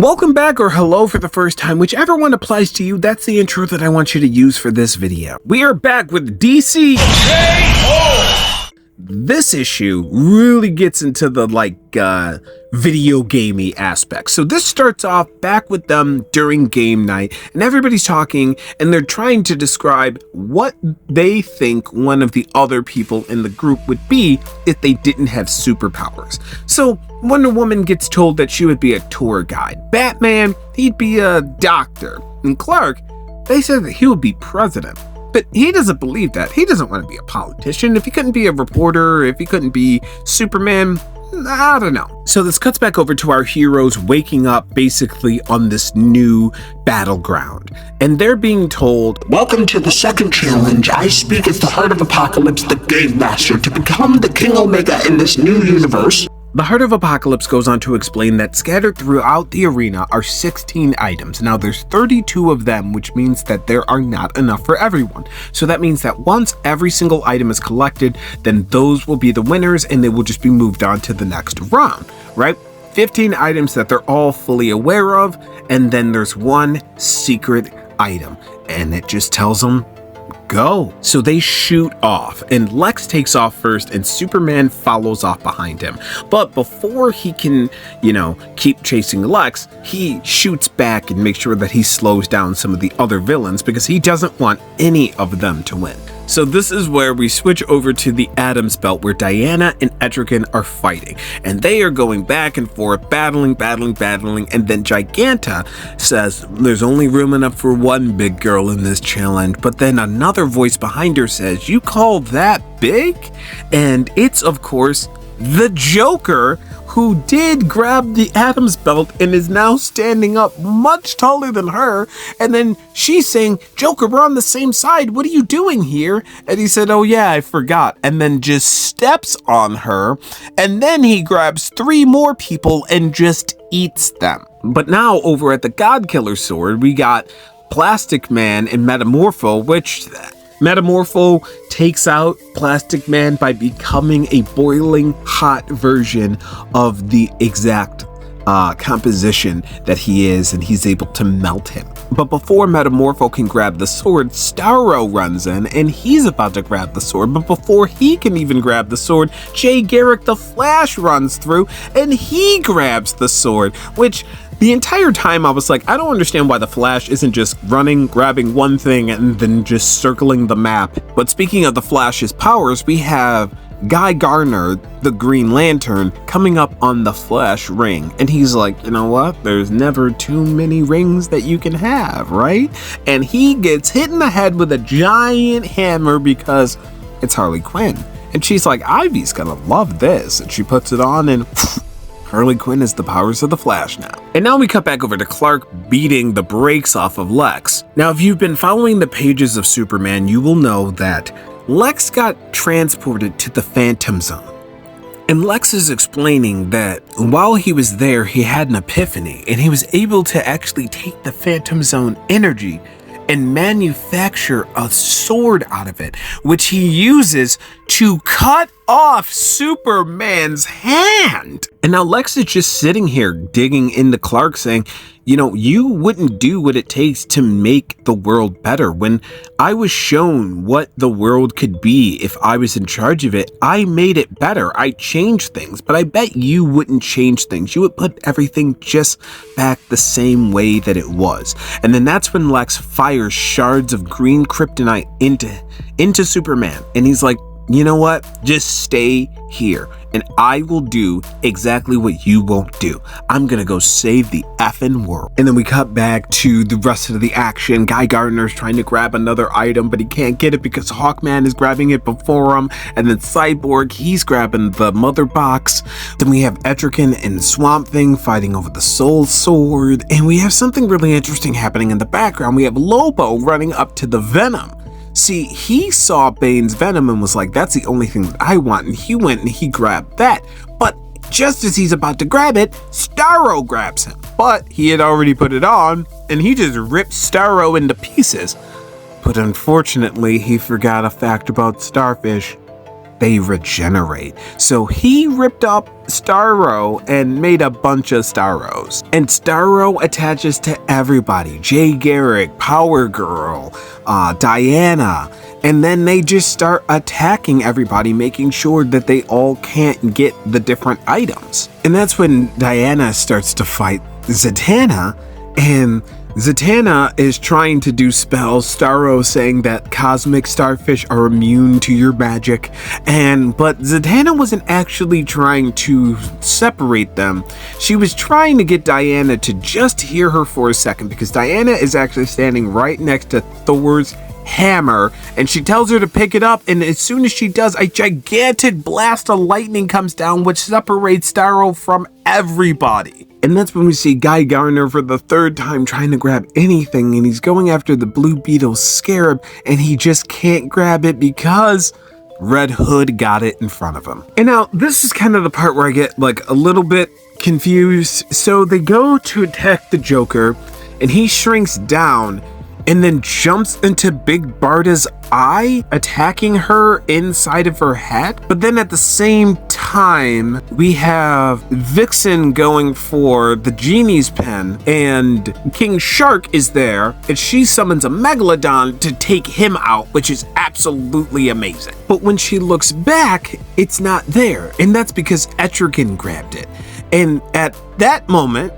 Welcome back, or hello for the first time, whichever one applies to you. That's the intro that I want you to use for this video. We are back with DC. This issue really gets into the video gamey aspect. So this starts off back with them during game night, and everybody's talking and they're trying to describe what they think one of the other people in the group would be if they didn't have superpowers. So Wonder Woman gets told that she would be a tour guide. Batman, he'd be a doctor. And Clark, they said that he would be president. But he doesn't believe that. He doesn't want to be a politician. If he couldn't be a reporter, if he couldn't be Superman, I don't know. So this cuts back over to our heroes waking up basically on this new battleground. And they're being told, "Welcome to the second challenge. I speak as the Heart of Apocalypse, the Game Master, to become the King Omega in this new universe." The Heart of Apocalypse goes on to explain that scattered throughout the arena are 16 items. Now there's 32 of them, which means that there are not enough for everyone. So that means that once every single item is collected, then those will be the winners and they will just be moved on to the next round, right? 15 items that they're all fully aware of, and then there's one secret item, and it just tells them, go. So they shoot off, and Lex takes off first and Superman follows off behind him. But before he can, keep chasing Lex, he shoots back and makes sure that he slows down some of the other villains because he doesn't want any of them to win. So this is where we switch over to the Adams Belt, where Diana and Etrigan are fighting, and they are going back and forth, battling, and then Giganta says there's only room enough for one big girl in this challenge, but then another voice behind her says, "You call that big?" And it's, of course, the Joker, who did grab the Adams Belt and is now standing up much taller than her. And then she's saying, "Joker, we're on the same side. What are you doing here?" And he said, "Oh yeah, I forgot." And then just steps on her. And then he grabs 3 more people and just eats them. But now over at the Godkiller sword, we got Plastic Man and Metamorpho, which Metamorpho takes out Plastic Man by becoming a boiling hot version of the exact composition that he is, and he's able to melt him. But before Metamorpho can grab the sword, Starro runs in and he's about to grab the sword. But before he can even grab the sword, Jay Garrick the Flash runs through and he grabs the sword, which the entire time I was like, I don't understand why the Flash isn't just running, grabbing one thing, and then just circling the map. But speaking of the Flash's powers, we have Guy Gardner, the Green Lantern, coming up on the Flash ring. And he's like, you know what? There's never too many rings that you can have, right? And he gets hit in the head with a giant hammer because it's Harley Quinn. And she's like, Ivy's gonna love this. And she puts it on and Harley Quinn has the powers of the Flash now. And now we cut back over to Clark beating the brakes off of Lex. Now, if you've been following the pages of Superman, you will know that Lex got transported to the Phantom Zone. And Lex is explaining that while he was there, he had an epiphany, and he was able to actually take the Phantom Zone energy and manufacture a sword out of it, which he uses to cut off Superman's hand. And now Lex is just sitting here digging into Clark saying, you wouldn't do what it takes to make the world better. When I was shown what the world could be if I was in charge of it, I made it better. I changed things, but I bet you wouldn't change things. You would put everything just back the same way that it was. And then that's when Lex fires shards of green kryptonite into Superman. And he's like, you know what? Just stay here and I will do exactly what you won't do. I'm gonna go save the effing world. And then we cut back to the rest of the action. Guy Gardner's trying to grab another item, but he can't get it because Hawkman is grabbing it before him. And then Cyborg, he's grabbing the mother box. Then we have Etrigan and Swamp Thing fighting over the Soul Sword. And we have something really interesting happening in the background. We have Lobo running up to the Venom. See, he saw Bane's Venom and was like, that's the only thing that I want. And he went and he grabbed that. But just as he's about to grab it, Starro grabs him. But he had already put it on and he just ripped Starro into pieces. But unfortunately, he forgot a fact about Starfish. they regenerate. So he ripped up Starro and made a bunch of Starros. And Starro attaches to everybody. Jay Garrick, Power Girl, Diana. And then they just start attacking everybody, making sure that they all can't get the different items. And that's when Diana starts to fight Zatanna, and Zatanna is trying to do spells, Starro saying that cosmic starfish are immune to your magic, but Zatanna wasn't actually trying to separate them. She was trying to get Diana to just hear her for a second, because Diana is actually standing right next to Thor's hammer, and she tells her to pick it up, and as soon as she does, a gigantic blast of lightning comes down, which separates Starro from everybody. And that's when we see Guy Gardner for the third time trying to grab anything, and he's going after the Blue Beetle Scarab, and he just can't grab it because Red Hood got it in front of him. And now this is kind of the part where I get like a little bit confused. So they go to attack the Joker, and he shrinks down and then jumps into Big Barda's eye, attacking her inside of her head. But then at the same time, we have Vixen going for the Genie's pen, and King Shark is there, and she summons a Megalodon to take him out, which is absolutely amazing. But when she looks back, it's not there, and that's because Etrigan grabbed it. And at that moment,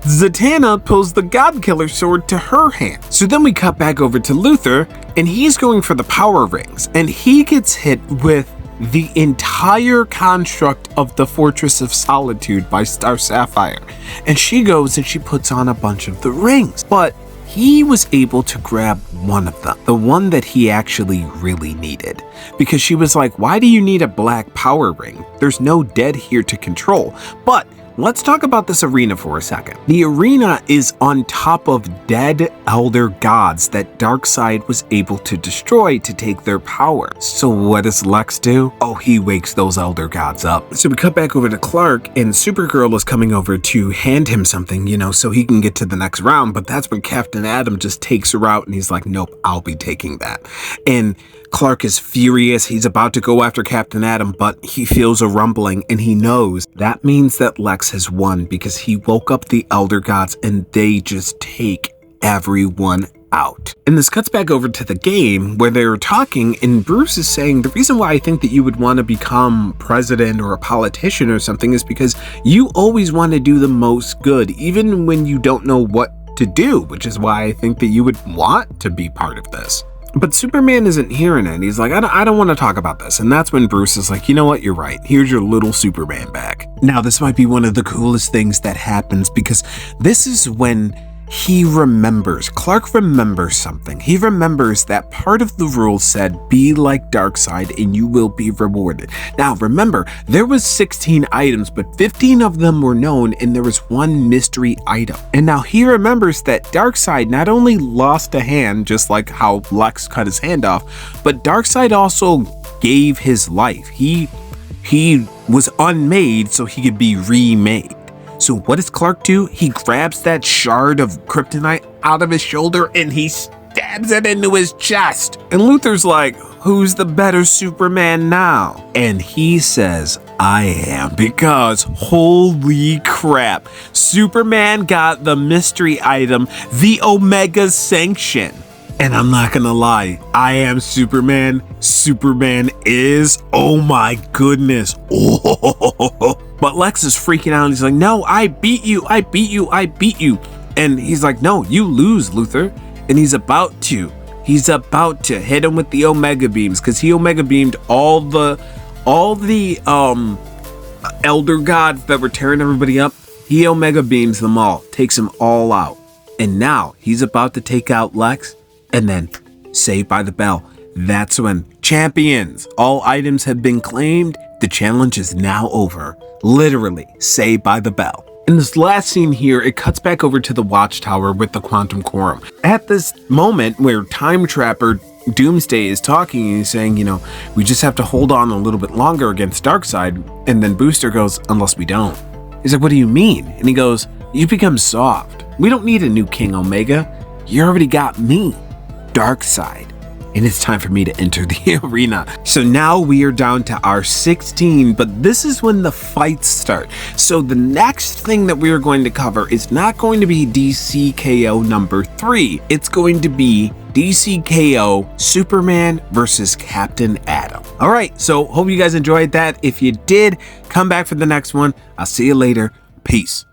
Zatanna pulls the Godkiller sword to her hand. So then we cut back over to Luther, and he's going for the power rings, and he gets hit with the entire construct of the Fortress of Solitude by Star Sapphire. And she goes and she puts on a bunch of the rings, but he was able to grab one of them, the one that he actually really needed, because she was like, why do you need a black power ring? There's no dead here to control. But let's talk about this arena for a second. The arena is on top of dead elder gods that Darkseid was able to destroy to take their power. So what does Lex do? Oh, he wakes those elder gods up. So we cut back over to Clark, and Supergirl is coming over to hand him something, so he can get to the next round. But that's when Captain Atom just takes her out, and he's like, nope, I'll be taking that. And Clark is furious. He's about to go after Captain Atom, but he feels a rumbling, and he knows that means that Lex has won, because he woke up the Elder Gods and they just take everyone out. And this cuts back over to the game where they're talking, and Bruce is saying the reason why I think that you would want to become president or a politician or something is because you always want to do the most good, even when you don't know what to do, which is why I think that you would want to be part of this. But Superman isn't hearing it. He's like, I don't want to talk about this. And that's when Bruce is like, you know what? You're right. Here's your little Superman back. Now, this might be one of the coolest things that happens, because this is when he remembers. Clark remembers something. He remembers that part of the rules said, be like Darkseid and you will be rewarded. Now, remember, there was 16 items, but 15 of them were known, and there was one mystery item. And now he remembers that Darkseid not only lost a hand, just like how Lex cut his hand off, but Darkseid also gave his life. He was unmade so he could be remade. So what does Clark do? He grabs that shard of kryptonite out of his shoulder and he stabs it into his chest. And Luthor's like, who's the better Superman now? And he says, I am, because holy crap, Superman got the mystery item, the Omega Sanction. And I'm not gonna lie, I am Superman. Superman is, oh my goodness. Oh. But Lex is freaking out and he's like, no, I beat you. And he's like, no, you lose, Luthor. And he's about to hit him with the Omega beams, because he Omega beamed all the elder gods that were tearing everybody up. He Omega beams them all, takes them all out. And now he's about to take out Lex. And then, Saved by the Bell. That's when champions, all items have been claimed. The challenge is now over. Literally, Saved by the Bell. In this last scene here, it cuts back over to the Watchtower with the Quantum Quorum. At this moment where Time Trapper Doomsday is talking, and he's saying, we just have to hold on a little bit longer against Darkseid. And then Booster goes, unless we don't. He's like, what do you mean? And he goes, you become soft. We don't need a new King Omega. You already got me. Darkseid. and it's time for me to enter the arena. So now we are down to our 16, but this is when the fights start. So the next thing that we are going to cover is not going to be DCKO number 3. It's going to be DCKO Superman versus Captain Atom. All right, so hope you guys enjoyed that. If you did, come back for the next one. I'll see you later. Peace.